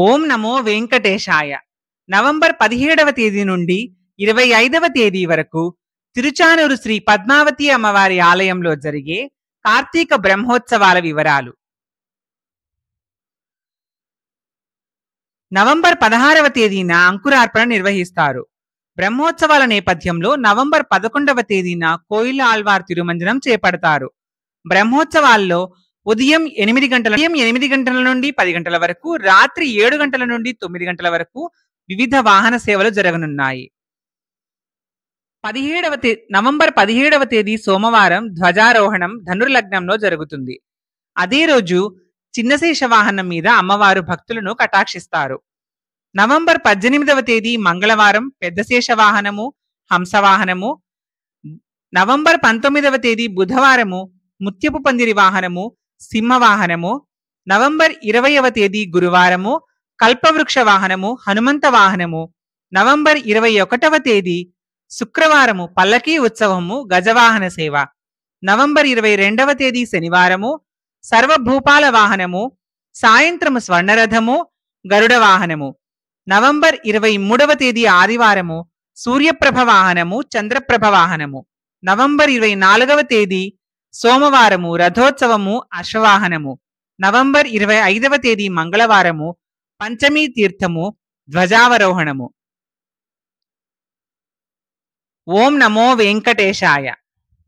ఓం నమో వెంకటేశాయ. November 17వ తేదీ నుండి 25వ తేదీ వరకు తిరుచానూరు శ్రీ పద్మావతి అమ్మవారి ఆలయంలో జరిగే కార్తీక బ్రహ్మోత్సవాల వివరాలు. నవంబర్ 16వ తేదీన అంకురార్పణ నిర్వహిస్తారు. బ్రహ్మోత్సవాల నేపథ్యంలో నవంబర్ 11వ తేదీన కోయిల ఆళ్వార్ తిరుమంజనం చేపడతారు. బ్రహ్మోత్సవాల్లో ఉదయం 8 గంటల నుండి 10 గంటల వరకు, రాత్రి 7 గంటల నుండి 9 గంటల వరకు వివిధ వాహన సేవలు జరగనున్నాయి. నవంబర్ 17వ తేదీ సోమవారం ధ్వజారోహణం ధనుర్లగ్నంలో జరుగుతుంది. అదే రోజు చిన్నశేష వాహనం మీద అమ్మవారు భక్తులను కటాక్షిస్తారు. నవంబర్ 18వ తేదీ మంగళవారం పెద్దశేష వాహనము, హంసవాహనము. నవంబర్ 19వ తేదీ బుధవారము ముత్యపు పందిరి వాహనము, సింహవాహనము. నవంబర్ 20వ తేదీ గురువారము కల్పవృక్ష వాహనము, హనుమంత వాహనము. నవంబర్ 21వ తేదీ శుక్రవారము పల్లకీ ఉత్సవము, గజవాహన సేవ. నవంబర్ 22వ తేదీ శనివారము సర్వభూపాల వాహనము, సాయంత్రము స్వర్ణరథము, గరుడ వాహనము. నవంబర్ 23వ తేదీ ఆదివారము సూర్యప్రభ వాహనము, చంద్రప్రభ వాహనము. నవంబర్ 24వ తేదీ సోమవారము రథోత్సవము, అశ్వవాహనము. నవంబర్ 25వ తేదీ మంగళవారము పంచమీ తీర్థము, ధ్వజావరోహణము. ఓం నమో వెంకటేశాయ.